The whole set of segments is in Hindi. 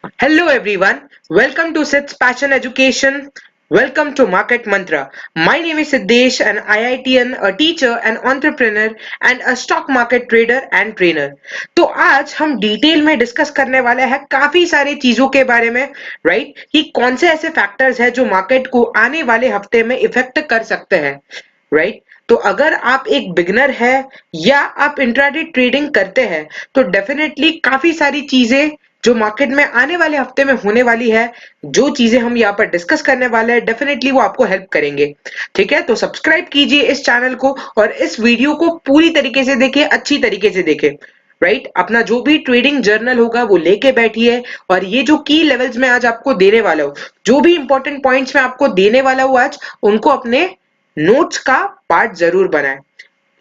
Hello everyone, welcome to SIDS Passion Education. Welcome to Market Mantra. My name is Siddesh, an IITian, a teacher, an entrepreneur and a stock market trader and trainer. तो आज हम डिटेल में डिस्कस करने वाले हैं काफी सारी चीजों के बारे में, राइट? कि कौन से ऐसे फैक्टर्स हैं जो मार्केट को आने वाले हफ्ते में इफेक्ट कर सकते हैं, राइट? तो अगर आप एक बिगनर है या आप इंट्राडे ट्रेडिंग करते हैं तो डेफिनेटली काफी सारी चीजें जो मार्केट में आने वाले हफ्ते में होने वाली है, जो चीजें हम यहाँ पर डिस्कस करने वाले हैं, डेफिनेटली वो आपको हेल्प करेंगे। ठीक है, तो सब्सक्राइब कीजिए इस चैनल को और इस वीडियो को पूरी तरीके से देखिए, अच्छी तरीके से देखिए, राइट? अपना जो भी ट्रेडिंग जर्नल होगा वो लेके बैठिए और ये जो की लेवल्स में आज आपको देने वाला हूँ, जो भी इंपॉर्टेंट पॉइंट्स मैं आपको देने वाला हूँ आज, उनको अपने नोट्स का पार्ट जरूर बनाएं।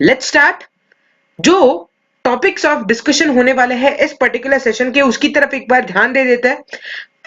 Let's start. जो टॉपिक्स ऑफ डिस्कशन होने वाले हैं इस पर्टिकुलर सेशन के, उसकी तरफ एक बार ध्यान दे देते हैं।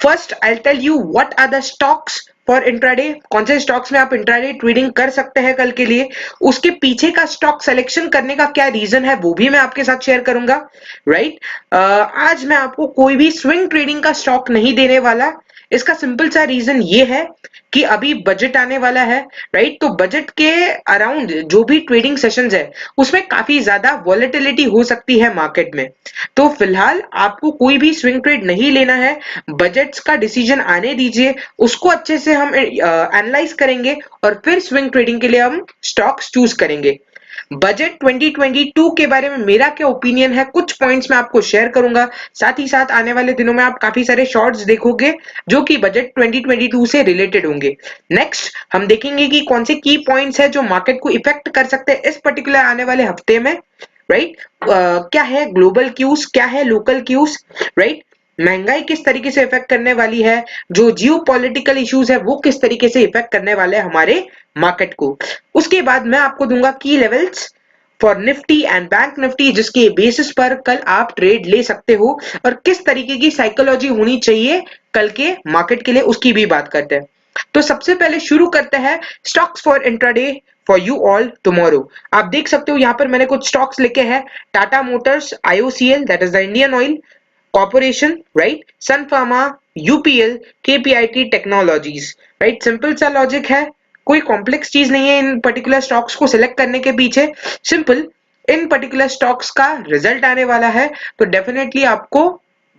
First I tell you what are the stocks for intraday, कौन से स्टॉक्स में आप इंट्राडे ट्रेडिंग कर सकते हैं कल के लिए। उसके पीछे का स्टॉक सिलेक्शन करने का क्या रीजन है वो भी मैं आपके साथ शेयर करूंगा, राइट? आज मैं आपको कोई भी स्विंग ट्रेडिंग का स्टॉक नहीं देने वाला। इसका सिंपल सा रीजन ये है कि अभी बजट आने वाला है, राइट? तो बजट के अराउंड जो भी ट्रेडिंग सेशंस है उसमें काफी ज्यादा वॉलेटिलिटी हो सकती है मार्केट में। तो फिलहाल आपको कोई भी स्विंग ट्रेड नहीं लेना है। बजट्स का डिसीजन आने दीजिए, उसको अच्छे से हम एनालाइज करेंगे और फिर स्विंग ट्रेडिंग के लिए हम स्टॉक्स चूज करेंगे। बजट 2022 के बारे में मेरा क्या ओपिनियन है, कुछ पॉइंट्स मैं आपको शेयर करूंगा। साथ ही साथ आने वाले दिनों में आप काफी सारे शॉर्ट्स देखोगे जो कि बजट 2022 से रिलेटेड होंगे। नेक्स्ट हम देखेंगे कि कौन से की पॉइंट्स है जो मार्केट को इफेक्ट कर सकते हैं इस पर्टिकुलर आने वाले हफ्ते में, राइट? क्या है ग्लोबल क्यूज, क्या है लोकल क्यूज, राइट? महंगाई किस तरीके से इफेक्ट करने वाली है, जो जियो पॉलिटिकल इश्यूज है वो किस तरीके से इफेक्ट करने वाले हैं हमारे मार्केट को। उसके बाद मैं आपको दूंगा की levels for Nifty and bank Nifty, जिसके बेसिस पर कल आप ट्रेड ले सकते हो और किस तरीके की साइकोलॉजी होनी चाहिए कल के मार्केट के लिए, उसकी भी बात करते हैं। तो सबसे पहले शुरू करते हैं stocks for intraday for you all tomorrow. आप देख सकते हो यहाँ पर मैंने कुछ स्टॉक्स लिखे हैं। Tata Motors, IOCL that is the Indian Oil Corporation, right? Sun Pharma, UPL, KPIT Technologies, right? Simple सा लॉजिक है, कोई कॉम्प्लेक्स चीज नहीं है इन पर्टिकुलर स्टॉक्स को सिलेक्ट करने के पीछे। सिंपल, इन पर्टिकुलर स्टॉक्स का रिजल्ट आने वाला है तो डेफिनेटली आपको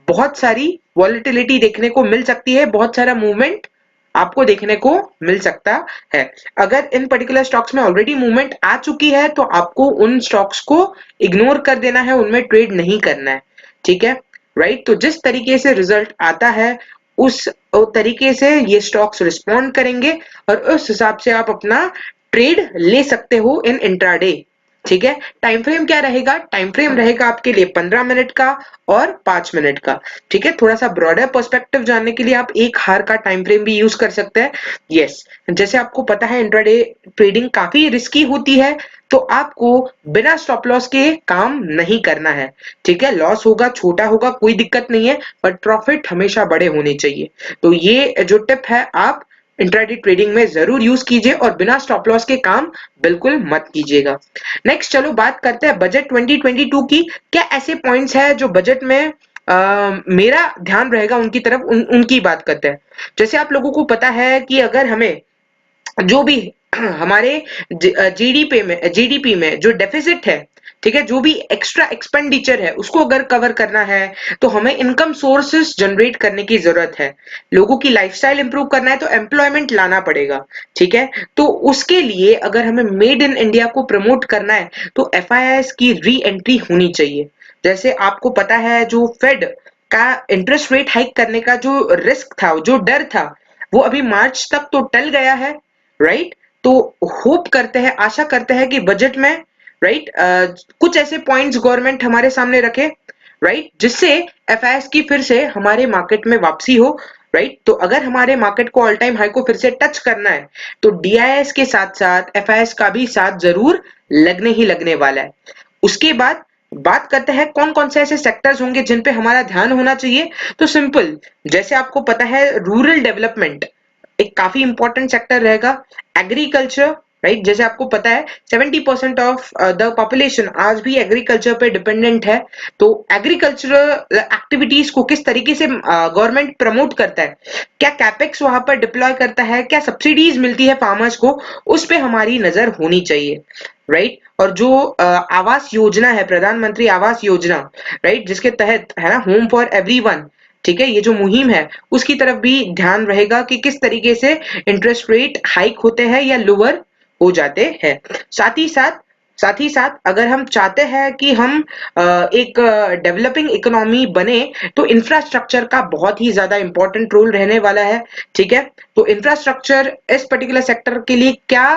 बहुत सारी वॉलेटिलिटी देखने को मिल सकती है, बहुत सारा मूवमेंट आपको देखने को मिल सकता है। अगर इन पर्टिकुलर स्टॉक्स में ऑलरेडी मूवमेंट आ चुकी है तो आपको उन स्टॉक्स को इग्नोर कर देना है, उनमें ट्रेड नहीं करना है। ठीक है, राइट? तो जिस तरीके से रिजल्ट आता है उस तरीके से ये स्टॉक्स रिस्पॉन्ड करेंगे और उस हिसाब से आप अपना ट्रेड ले सकते हो इन इंट्राडे। ठीक है, टाइम फ्रेम क्या रहेगा? टाइम फ्रेम रहेगा आपके लिए 15 मिनट का और 5 मिनट का। ठीक है, थोड़ा सा ब्रॉडर पर्सपेक्टिव जानने के लिए आप एक हार का टाइम फ्रेम भी यूज कर सकते हैं। यस, जैसे आपको पता है इंट्राडे ट्रेडिंग काफी रिस्की होती है, तो आपको बिना स्टॉप लॉस के काम नहीं करना है। ठीक है, लॉस होगा, छोटा होगा, कोई दिक्कत नहीं है, बट प्रॉफिट हमेशा बड़े होने चाहिए। तो ये जो टिप है आप इंट्राडे ट्रेडिंग में जरूर यूज कीजिए और बिना स्टॉप लॉस के काम बिल्कुल मत कीजिएगा। नेक्स्ट चलो बात करते हैं बजट 2022 की। क्या ऐसे पॉइंट्स है जो बजट में मेरा ध्यान रहेगा उनकी तरफ, उनकी बात करते हैं। जैसे आप लोगों को पता है कि अगर हमें जो भी हमारे जीडीपी में जो डेफिसिट है, ठीक है, जो भी एक्स्ट्रा एक्सपेंडिचर है उसको अगर कवर करना है तो हमें इनकम सोर्सेस जनरेट करने की जरूरत है। लोगों की लाइफस्टाइल इंप्रूव करना है तो एम्प्लॉयमेंट लाना पड़ेगा। ठीक है, तो उसके लिए अगर हमें मेड इन इंडिया को प्रमोट करना है तो एफआईआईएस की री एंट्री होनी चाहिए। जैसे आपको पता है जो फेड का इंटरेस्ट रेट हाइक करने का जो रिस्क था, जो डर था, वो अभी मार्च तक तो टल गया है, राइट? तो होप करते हैं, आशा करते हैं कि बजट में, राइट, कुछ ऐसे पॉइंट्स गवर्नमेंट हमारे सामने रखे, राइट, जिससे एफआईएस की फिर से हमारे मार्केट में वापसी हो, राइट? तो अगर हमारे मार्केट को ऑल टाइम हाई को फिर से टच करना है तो डीआईएस के साथ साथ एफआईएस का भी साथ जरूर लगने ही लगने वाला है। उसके बाद बात करते हैं कौन कौन से ऐसे सेक्टर्स होंगे जिन पे हमारा ध्यान होना चाहिए। तो सिंपल, जैसे आपको पता है रूरल डेवलपमेंट एक काफी इंपॉर्टेंट सेक्टर रहेगा। Agriculture, right. जैसे आपको पता है 70% ऑफ द पॉपुलेशन आज भी एग्रीकल्चर पे डिपेंडेंट है, तो एग्रीकल्चरल एक्टिविटीज को किस तरीके से गवर्नमेंट प्रमोट करता है, क्या कैपेक्स वहां पर डिप्लॉय करता है, क्या सब्सिडीज मिलती है फार्मर्स को, उस पे हमारी नजर होनी चाहिए, राइट। और जो आवास योजना है, प्रधानमंत्री आवास योजना, राइट, जिसके तहत है ना होम फॉर एवरीवन, ठीक है, ये जो मुहिम है उसकी तरफ भी ध्यान रहेगा कि किस तरीके से इंटरेस्ट रेट हाइक होते हैं या लोअर हो जाते हैं। साथ ही साथ अगर हम चाहते हैं कि हम एक डेवलपिंग इकोनॉमी बने, तो इंफ्रास्ट्रक्चर का बहुत ही ज्यादा इंपॉर्टेंट रोल रहने वाला है, ठीक है। तो इंफ्रास्ट्रक्चर इस पर्टिकुलर सेक्टर के लिए क्या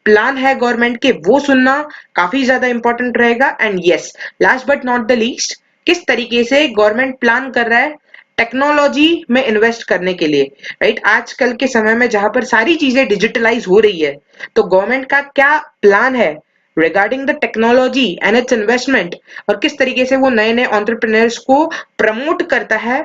प्लान है गवर्नमेंट के, वो सुनना काफी ज्यादा इंपॉर्टेंट रहेगा। And yes, last but not the least, किस तरीके से गवर्नमेंट प्लान कर रहा है टेक्नोलॉजी में इन्वेस्ट करने के लिए, राइट। आजकल के समय में जहां पर सारी चीजें डिजिटलाइज हो रही है, तो गवर्नमेंट का क्या प्लान है regarding the technology and it's investment, और किस तरीके से वो नए नए एंटरप्रेन्योर्स को प्रमोट करता है,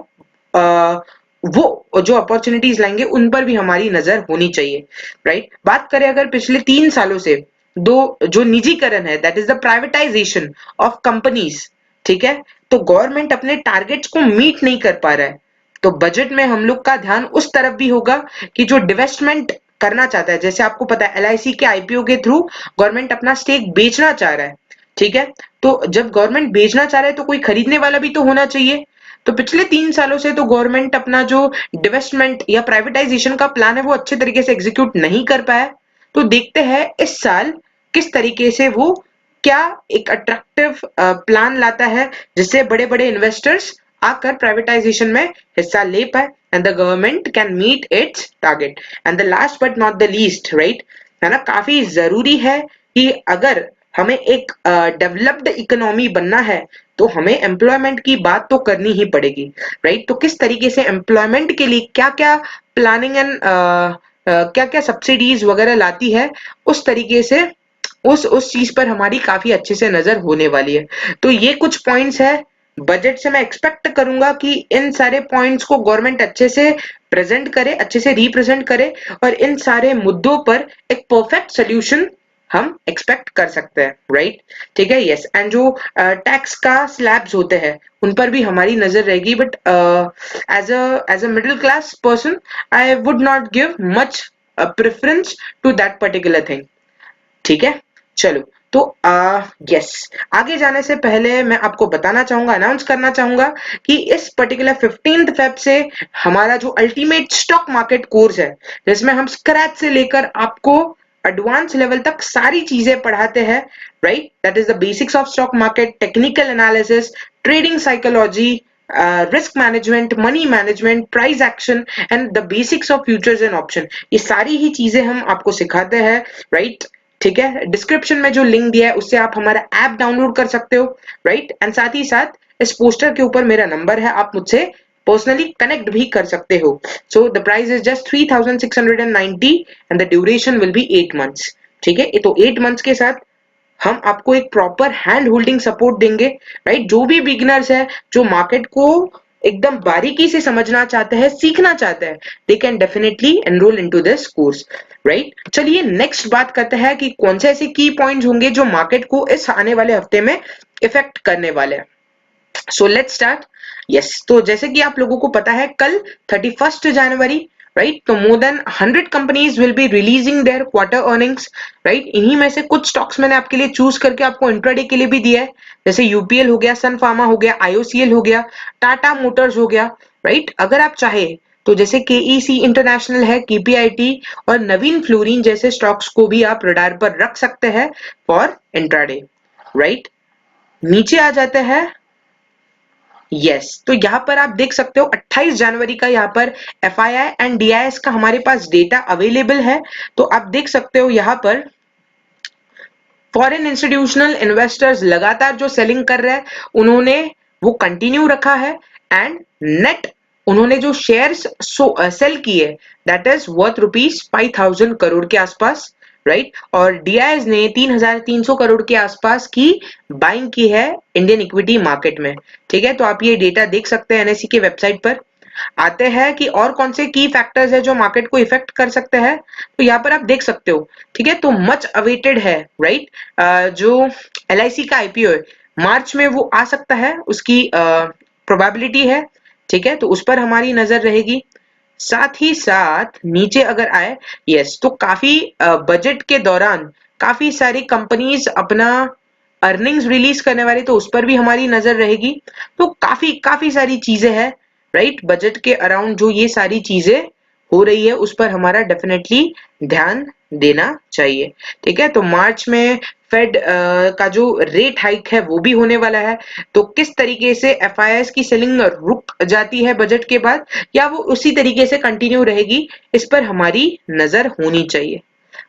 वो जो अपॉर्चुनिटीज लाएंगे उन पर भी हमारी नजर होनी चाहिए, राइट। बात करें अगर पिछले 3 सालों से दो जो निजीकरण है, that is the privatisation of companies, ठीक है, तो गवर्नमेंट अपने टारगेट्स को मीट नहीं कर पा रहा है, तो बजट में हम लोग का ध्यान उस तरफ भी होगा कि जो डिवेस्टमेंट करना चाहता है, जैसे आपको पता है एलआईसी के आईपीओ के थ्रू गवर्नमेंट अपना स्टेक बेचना चाह रहा है, ठीक है। तो जब गवर्नमेंट बेचना चाह रहा है तो कोई खरीदने वाला भी तो होना चाहिए। तो पिछले 3 सालों से तो गवर्नमेंट अपना जो डिवेस्टमेंट या प्राइवेटाइजेशन का प्लान है वो अच्छे तरीके से एग्जीक्यूट नहीं कर पाया। तो देखते हैं इस साल किस तरीके से वो क्या एक अट्रैक्टिव प्लान लाता है, जिससे बड़े बड़े इन्वेस्टर्स आकर प्राइवेटाइजेशन में हिस्सा ले पाए and the government can meet its target. And the last but not the least, right, है ना, काफी जरूरी है कि अगर हमें एक डेवलप्ड इकोनॉमी बनना है तो हमें एम्प्लॉयमेंट की बात तो करनी ही पड़ेगी, राइट। तो किस तरीके से एम्प्लॉयमेंट के लिए क्या क्या प्लानिंग एंड क्या क्या सब्सिडीज वगैरह लाती है, उस तरीके से उस चीज पर हमारी काफी अच्छे से नजर होने वाली है। तो ये कुछ पॉइंट्स है बजट से, मैं एक्सपेक्ट करूंगा कि इन सारे पॉइंट्स को गवर्नमेंट अच्छे से प्रेजेंट करे, अच्छे से रिप्रेजेंट करे, और इन सारे मुद्दों पर एक परफेक्ट सोल्यूशन हम एक्सपेक्ट कर सकते हैं, राइट, ठीक है। यस, एंड जो टैक्स का स्लैब्स होते हैं उन पर भी हमारी नजर रहेगी, but as a middle class person I would not give much preference to that particular thing, ठीक है। चलो, तो यस, आगे जाने से पहले मैं आपको बताना चाहूंगा, अनाउंस करना चाहूंगा कि इस पर्टिकुलर 15 फेब से हमारा जो अल्टीमेट स्टॉक मार्केट कोर्स है, जिसमें हम स्क्रैच से लेकर आपको एडवांस लेवल तक सारी चीजें पढ़ाते हैं, right, that is the basics of stock market, technical analysis, trading psychology, risk management, money management, price action and the basics of futures and option, ये सारी ही चीजें हम आपको सिखाते हैं, राइट, ठीक है। डिस्क्रिप्शन में जो लिंक दिया है उससे आप हमारा ऐप डाउनलोड कर सकते हो, राइट। एंड साथ ही साथ इस पोस्टर के ऊपर मेरा नंबर है, आप मुझसे पर्सनली कनेक्ट भी कर सकते हो। So the price is just 3690 and the duration will be 8 months, ठीक है। तो 8 मंथ्स के साथ हम आपको एक प्रॉपर हैंड होल्डिंग सपोर्ट देंगे, राइट। जो भी बिगिनर्स है, जो मार्केट को एकदम बारीकी से समझना चाहते हैं, सीखना चाहते हैं, they can definitely enrol into this course, right. चलिए नेक्स्ट बात करते हैं कि कौन से ऐसे की पॉइंट्स होंगे जो मार्केट को इस आने वाले हफ्ते में इफेक्ट करने वाले हैं। So let's start. यस, तो जैसे कि आप लोगों को पता है कल 31 जनवरी, राइट, तो more than 100 companies will be releasing their quarter earnings, right. इन्हीं में से कुछ स्टॉक्स मैंने आपके लिए चूज करके आपको इंट्राडे के लिए भी दिया है, जैसे यूपीएल हो गया, सन फार्मा हो गया, आईओसीएल हो गया, टाटा मोटर्स हो गया, राइट। अगर आप चाहे तो जैसे केईसी इंटरनेशनल है, केपीआईटी और नवीन फ्लोरिन जैसे स्टॉक्स को भी आप रडार पर रख सकते हैं फॉर इंट्राडे, राइट। नीचे आ जाते हैं। यस, तो यहाँ पर आप देख सकते हो 28 जनवरी का यहाँ पर एफआईआई एंड डीआईएस का हमारे पास डेटा अवेलेबल है। तो आप देख सकते हो यहाँ पर फॉरेन इंस्टीट्यूशनल इन्वेस्टर्स लगातार जो सेलिंग कर रहे हैं उन्होंने वो कंटिन्यू रखा है, एंड नेट उन्होंने जो शेयर्स सेल किए दैट इज वर्थ ₹5,000 करोड़ के आसपास, राइट। और डीआईएस ने 3,300 करोड़ के आसपास की बाइंग की है इंडियन इक्विटी मार्केट में, ठीक है। तो आप ये डेटा देख सकते हैं एनएसई के वेबसाइट पर, आते हैं कि और कौन से की फैक्टर्स है जो मार्केट को इफेक्ट कर सकते हैं, तो यहाँ पर आप देख सकते हो। ठीक है, तो मच अवेटेड है, राइट, जो LIC का IPO है मार्च में वो आ सकता है, उसकी प्रोबेबिलिटी है। ठीक है, तो उस पर हमारी नजर रहेगी। साथ ही साथ नीचे अगर आए, यस, तो काफी बजट के दौरान काफी सारी कंपनीज अपना अर्निंग्स रिलीज करने वाली, तो उस पर भी हमारी नजर रहेगी। तो काफी काफी सारी चीजें हैं, राइट, बजट के अराउंड जो ये सारी चीजें हो रही है उस पर हमारा डेफिनेटली ध्यान देना चाहिए। ठीक है, तो मार्च में फेड का जो रेट हाइक है वो भी होने वाला है, तो किस तरीके से FIIs की सेलिंग रुक जाती है बजट के बाद या वो उसी तरीके से कंटिन्यू रहेगी, इस पर हमारी नजर होनी चाहिए।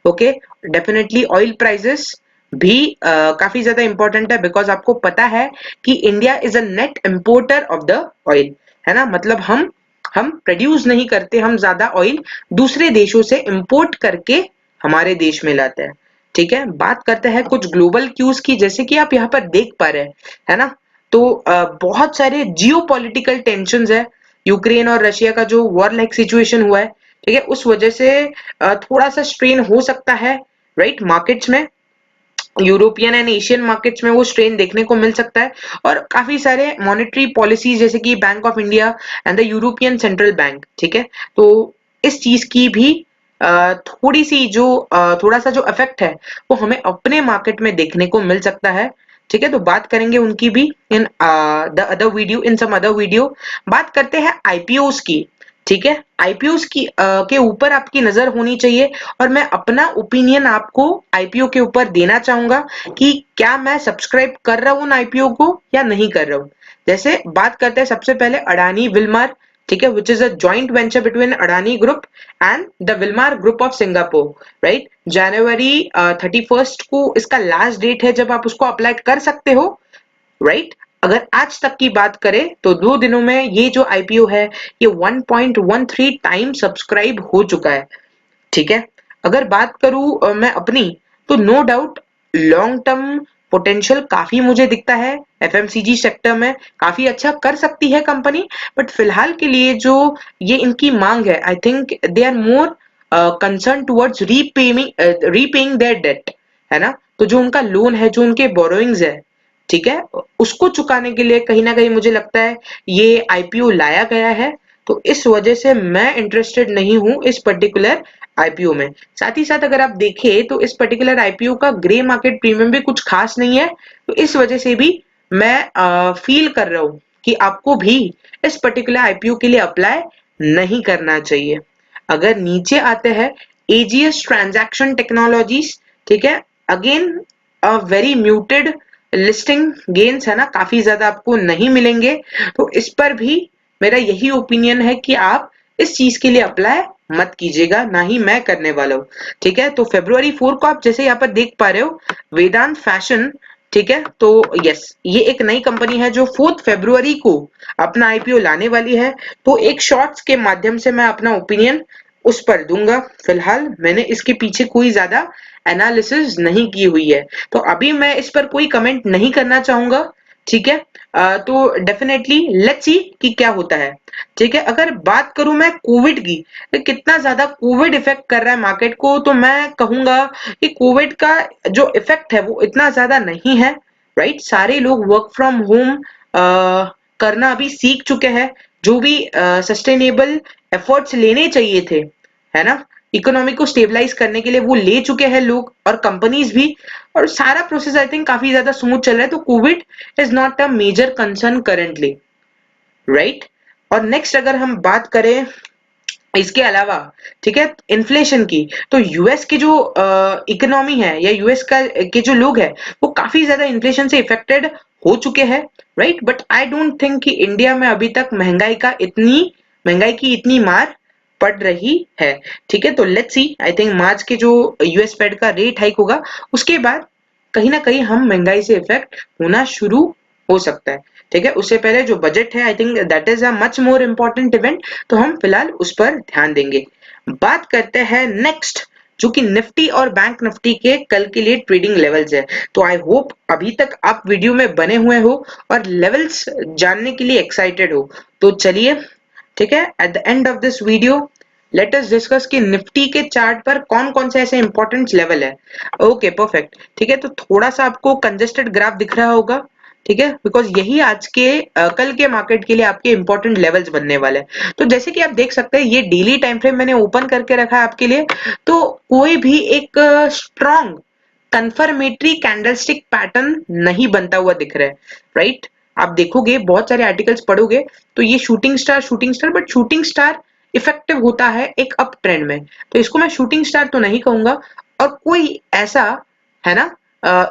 ओके, डेफिनेटली ऑयल प्राइसेस भी काफी ज्यादा इंपॉर्टेंट है, बिकॉज आपको पता है कि India is a net importer of the oil, है ना, मतलब हम प्रोड्यूस नहीं करते, हम ज्यादा ऑयल दूसरे देशों से इंपोर्ट करके हमारे देश में लाते हैं। ठीक है, बात करते हैं कुछ ग्लोबल क्यूज की, जैसे कि आप यहाँ पर देख पा रहे हैं, है ना, तो बहुत सारे जियो पॉलिटिकल टेंशन है, यूक्रेन और रशिया का जो वॉर लाइक सिचुएशन हुआ है। ठीक है, उस वजह से थोड़ा सा स्ट्रेन हो सकता है, राइट, मार्केट्स में, यूरोपियन एंड एशियन मार्केट्स में वो स्ट्रेन देखने को मिल सकता है। और काफी सारे मॉनेटरी पॉलिसीज जैसे कि bank of India and the European central bank, ठीक है, तो इस चीज की भी थोड़ी सी जो थोड़ा सा जो इफेक्ट है वो हमें अपने मार्केट में देखने को मिल सकता है। ठीक है, तो बात करेंगे उनकी भी in the other video, in some other video. बात करते हैं IPOs की। ठीक है, IPOs की के ऊपर आपकी नजर होनी चाहिए, और मैं अपना ओपिनियन आपको IPO के ऊपर देना चाहूंगा कि क्या मैं सब्सक्राइब कर रहा हूं उन IPO को या नहीं कर रहा हूं। जैसे बात करते हैं सबसे पहले अडानी विल्मार, ठीक है, which is a joint venture between Adani group and the Wilmar group of Singapore, right. जनवरी 31 को इसका लास्ट डेट है जब आप उसको अप्लाई कर सकते हो, राइट। अगर आज तक की बात करें तो 2 दिनों में ये जो IPO है ये 1.13 टाइम सब्सक्राइब हो चुका है। ठीक है, अगर बात करूं मैं अपनी, तो no doubt long term potential काफी मुझे दिखता है, FMCG सेक्टर में काफी अच्छा कर सकती है कंपनी। बट फिलहाल के लिए जो ये इनकी मांग है, I think they are more concern towards repaying their debt, है ना, तो जो उनका लोन है, जो उनके बोरोइंग्स है, ठीक है, उसको चुकाने के लिए कहीं ना कहीं मुझे लगता है ये IPO लाया गया है। तो इस वजह से मैं इंटरेस्टेड नहीं हूं इस पर्टिकुलर IPO में। साथ ही साथ अगर आप देखें तो इस पर्टिकुलर IPO का ग्रे मार्केट प्रीमियम भी कुछ खास नहीं है, तो इस वजह से भी मैं फील कर रहा हूं कि आपको भी इस पर्टिकुलर IPO के लिए अप्लाई नहीं करना चाहिए। अगर नीचे आते हैं AGS ट्रांजैक्शन टेक्नोलॉजीज, ठीक है, again a very muted listing gains, है ना, काफी ज्यादा आपको नहीं मिलेंगे। तो इस पर भी मेरा यही ओपिनियन है कि आप इस चीज के लिए अप्लाई मत कीजिएगा, ना ही मैं करने वाला हूँ। ठीक है, तो February 4 को आप जैसे यहाँ पर देख पा रहे हो, वेदांत फैशन, ठीक है, तो यस, ये एक नई कंपनी है जो 4 फरवरी को अपना IPO लाने वाली है। तो एक शॉर्ट्स के माध्यम से मैं अपना ओपिनियन उस पर दूंगा। फिलहाल मैंने इसके पीछे कोई ज्यादा एनालिसिस नहीं की हुई है, तो अभी मैं इस पर कोई कमेंट नहीं करना चाहूंगा। ठीक है, तो डेफिनेटली लेट्स सी कि क्या होता है। ठीक है, अगर बात करूं मैं कोविड की, कि कितना ज्यादा कोविड इफेक्ट कर रहा है मार्केट को, तो मैं कहूंगा कि कोविड का जो इफेक्ट है वो इतना ज्यादा नहीं है, राइट। सारे लोग वर्क फ्रॉम होम करना अभी सीख चुके हैं, जो भी सस्टेनेबल एफर्ट्स लेने चाहिए थे, है ना, इकोनॉमी को स्टेबलाइज करने के लिए वो ले चुके हैं लोग और कंपनीज भी, और सारा प्रोसेस आई थिंक काफी ज्यादा स्मूथ चल रहा है। तो Covid is not a major concern currently, right. और नेक्स्ट अगर हम बात करें इसके अलावा, ठीक है, इन्फ्लेशन की, तो यूएस की जो इकोनॉमी है या यूएस का के जो लोग हैं वो काफी ज्यादा इन्फ्लेशन से इफेक्टेड हो चुके हैं, right. But I don't think कि इंडिया में अभी तक महंगाई की इतनी मार पड़ रही है। ठीक है, तो let's see, I think March के जो US फेड का रेट हाइक होगा उसके बाद कहीं ना कहीं हम महंगाई से इफेक्ट होना शुरू हो सकता है। ठीक है, उससे पहले जो बजट है, I think that is a much more important event, तो हम फिलहाल उस पर ध्यान देंगे। बात करते हैं नेक्स्ट, जो कि निफ्टी और बैंक निफ्टी के कल के लिए ट्रेडिंग लेवल्स है। तो आई होप अभी तक आप वीडियो में बने हुए हो और लेवल्स जानने के लिए एक्साइटेड हो। तो चलिए ठीक है। At the end of this video let us discuss कि निफ्टी के चार्ट पर कौन कौन से ऐसे इंपॉर्टेंट लेवल है। ओके परफेक्ट, ठीक है। तो थोड़ा सा आपको कंजेस्टेड ग्राफ दिख रहा होगा, ठीक है, बिकॉज यही आज के कल के मार्केट के लिए आपके इंपॉर्टेंट लेवल्स बनने वाले हैं। तो जैसे कि आप देख सकते हैं ये डेली टाइम फ्रेम मैंने ओपन करके रखा है आपके लिए। तो कोई भी एक स्ट्रॉन्ग कंफर्मेटरी कैंडलस्टिक पैटर्न नहीं बनता हुआ दिख रहा है, राइट। आप देखोगे बहुत सारे आर्टिकल्स पढ़ोगे तो ये shooting star but shooting star effective होता है एक अप ट्रेंड में, तो इसको मैं शूटिंग स्टार तो नहीं कहूंगा। और कोई ऐसा है ना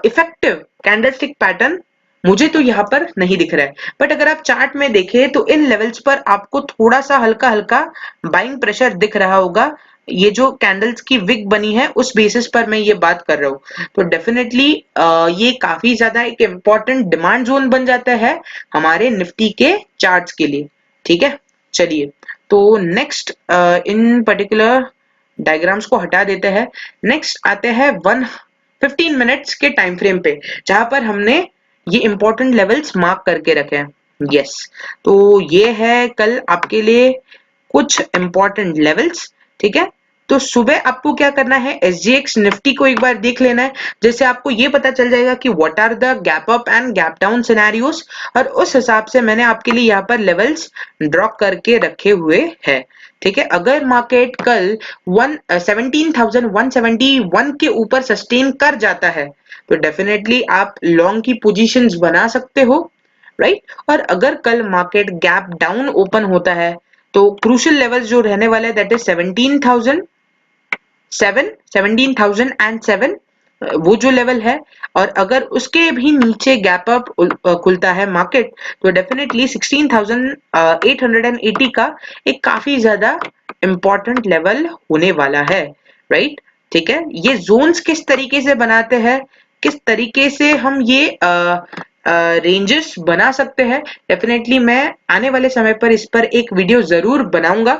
इफेक्टिव कैंडलस्टिक पैटर्न मुझे तो यहाँ पर नहीं दिख रहा है। बट अगर आप चार्ट में देखें तो इन लेवल्स पर आपको थोड़ा सा हल्का हल्का बाइंग प्रेशर दिख रहा होगा। ये जो कैंडल्स की विक बनी है उस बेसिस पर मैं ये बात कर रहा हूँ। तो डेफिनेटली ये काफी ज्यादा एक इम्पॉर्टेंट डिमांड जोन बन जाता है हमारे निफ्टी के चार्ट्स के लिए, ठीक है। चलिए तो नेक्स्ट इन पर्टिकुलर डायग्राम्स को हटा देते हैं। नेक्स्ट आते हैं 15 मिनट्स के टाइम फ्रेम पे, जहां पर हमने ये इंपॉर्टेंट लेवल्स मार्क करके रखे हैं। यस, तो ये है कल आपके लिए कुछ इंपॉर्टेंट लेवल्स, ठीक है। तो सुबह आपको क्या करना है, एसजीएक्स निफ्टी को एक बार देख लेना है, जिससे आपको ये पता चल जाएगा कि what are the gap up and gap down scenarios, और उस हिसाब से मैंने आपके लिए यहाँ पर लेवल्स ड्रॉ करके रखे हुए हैं, ठीक है। अगर मार्केट कल 17,171 के ऊपर सस्टेन कर जाता है तो डेफिनेटली आप लॉन्ग की पोजीशंस बना सकते हो, राइट। और अगर कल मार्केट गैप डाउन ओपन होता है तो क्रूशियल लेवल्स जो रहने वाले हैं दैट इज 17,007 वो जो लेवल है। और अगर उसके भी नीचे गैप अप खुलता है मार्केट तो डेफिनेटली 16,880 का एक काफी ज्यादा इंपॉर्टेंट लेवल होने वाला है, राइट। ठीक है, ये जोन्स किस तरीके से बनाते हैं, किस तरीके से हम ये रेंजेस बना सकते हैं, डेफिनेटली मैं आने वाले समय पर इस पर एक वीडियो जरूर बनाऊंगा।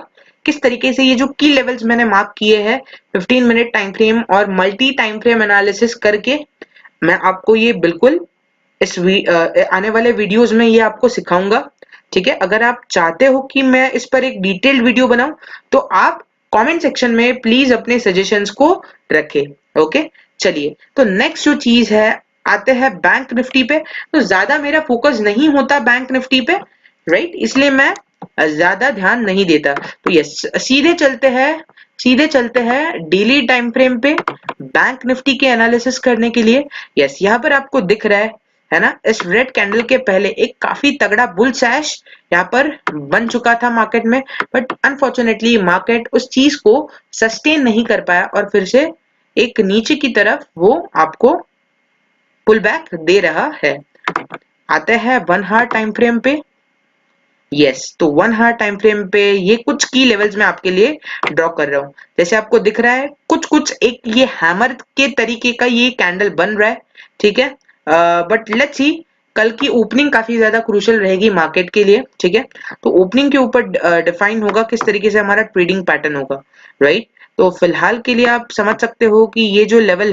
किस तरीके से ये जो की लेवल्स मैंने मार्क किए हैं 15 मिनट टाइम फ्रेम और मल्टी टाइम फ्रेम एनालिसिस करके, मैं आपको ये बिल्कुल आने वाले वीडियोस में ये आपको सिखाऊंगा, ठीक है। अगर आप चाहते हो कि मैं इस पर एक डिटेल्ड वीडियो बनाऊं तो आप कमेंट सेक्शन में प्लीज अपने सजेशंस को रखें, ओके। चलिए तो नेक्स्ट जो चीज है आते हैं बैंक निफ्टी पे। तो ज्यादा मेरा फोकस नहीं होता बैंक निफ्टी पे, राइट, इसलिए मैं ज्यादा ध्यान नहीं देता। तो यस, सीधे चलते हैं डेली टाइम फ्रेम पे बैंक निफ्टी के एनालिसिस करने के लिए। यस, यहाँ पर आपको दिख रहा है ना, इस रेड कैंडल के पहले एक काफी तगड़ा बुल सैश यहाँ पर बन चुका था मार्केट में, बट अनफॉर्चुनेटली मार्केट उस चीज को सस्टेन नहीं कर पाया और फिर से एक नीचे की तरफ वो आपको पुल बैक दे रहा है। आते हैं 1 आवर टाइम फ्रेम पे। यस, तो 1 आवर टाइम फ्रेम पे ये कुछ की लेवल्स मैं आपके लिए ड्रॉ कर रहा हूँ। जैसे आपको दिख रहा है कुछ कुछ एक ये हैमर के तरीके का ये कैंडल बन रहा है, ठीक है। बट लेट्स सी, कल की ओपनिंग काफी ज्यादा क्रूशियल रहेगी मार्केट के लिए, ठीक है। तो ओपनिंग के ऊपर डिफाइन होगा किस तरीके से हमारा ट्रेडिंग पैटर्न होगा, राइट। तो फिलहाल के लिए आप समझ सकते हो कि ये जो लेवल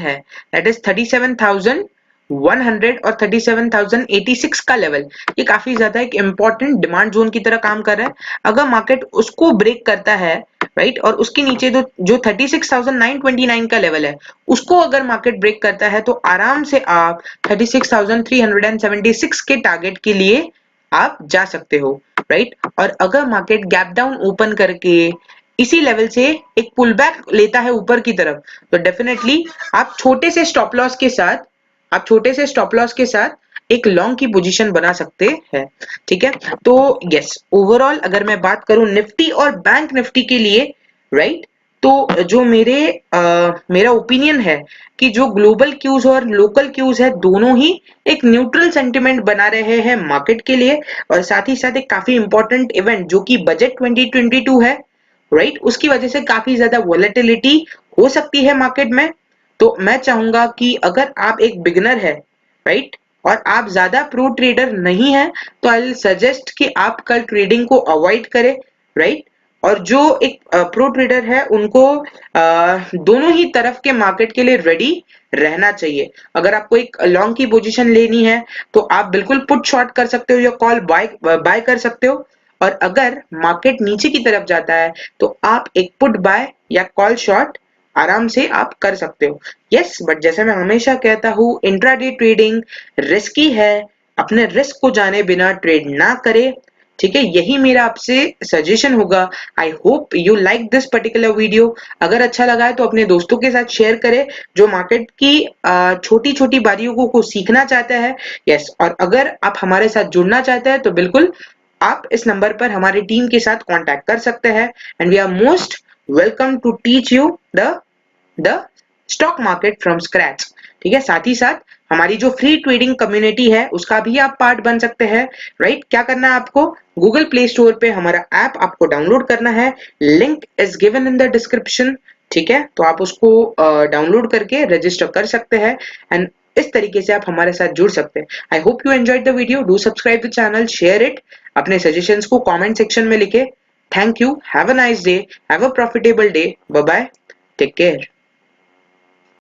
है दैट इज 37,100 और 37,086 का लेवल, ये काफी ज्यादा एक इंपॉर्टेंट डिमांड जोन की तरह काम कर रहा है। अगर मार्केट उसको ब्रेक करता है, राइट, और उसके नीचे जो 36,929 का लेवल है उसको अगर मार्केट ब्रेक करता है तो आराम से आप 36,376 के टारगेट के लिए आप जा सकते हो, राइट। और अगर मार्केट गैप डाउन ओपन करके इसी लेवल से एक पुल बैक लेता है ऊपर की तरफ तो डेफिनेटली आप छोटे से स्टॉप लॉस के साथ एक लॉन्ग की पोजीशन बना सकते हैं, ठीक है। तो यस, ओवरऑल अगर मैं बात करूं निफ्टी और बैंक निफ्टी के लिए, राइट, तो जो मेरा ओपिनियन है कि जो ग्लोबल क्यूज और लोकल क्यूज है दोनों ही एक न्यूट्रल सेंटिमेंट बना रहे हैं मार्केट के लिए, और साथ ही साथ एक काफी इंपॉर्टेंट इवेंट जो कि बजट 2022 है, राइट, उसकी वजह से काफी ज्यादा वॉलेटिलिटी हो सकती है मार्केट में। तो मैं चाहूंगा कि अगर आप एक बिगिनर है, राइट, और आप ज्यादा प्रो ट्रेडर नहीं है तो आई विल सजेस्ट कि आप कल ट्रेडिंग को अवॉइड करें, राइट। और जो एक प्रो ट्रेडर है उनको दोनों ही तरफ के मार्केट के लिए रेडी रहना चाहिए। अगर आपको एक लॉन्ग की पोजीशन लेनी है तो आप बिल्कुल पुट शॉर्ट कर सकते हो या कॉल बाय बाय कर सकते हो, और अगर मार्केट नीचे की तरफ जाता है तो आप एक पुट बाय या कॉल शॉर्ट आराम से आप कर सकते हो। यस, बट जैसे मैं हमेशा कहता हूँ, इंट्राडे ट्रेडिंग रिस्की है, अपने रिस्क को जाने बिना ट्रेड ना करे। ठीक है, यही मेरा आपसे सजेशन होगा। आई hope you like this particular video. अगर अच्छा लगा है तो अपने दोस्तों के साथ शेयर करें जो मार्केट की छोटी छोटी बारीकियों को सीखना चाहते हैं। यस, और अगर आप हमारे साथ जुड़ना चाहते हैं तो बिल्कुल आप इस नंबर पर हमारी टीम के साथ कांटेक्ट कर सकते हैं, and we are most welcome to teach you the stock market from scratch. ठीक है, साथ ही साथ हमारी जो फ्री ट्रेडिंग कम्युनिटी है उसका भी आप पार्ट बन सकते हैं। राइट, क्या करना है आपको, गूगल प्ले स्टोर पे हमारा ऐप आपको डाउनलोड करना है, link is given in the description. ठीक है, तो आप उसको डाउनलोड करके रजिस्टर कर सकते हैं, एंड इस तरीके से आप हमारे साथ जुड़ सकते हैं। I hope you enjoyed the video. Do subscribe the channel, share it, अपने सजेशंस को कमेंट सेक्शन में लिखे। Thank you, have a nice day, have a profitable day, bye bye, take care.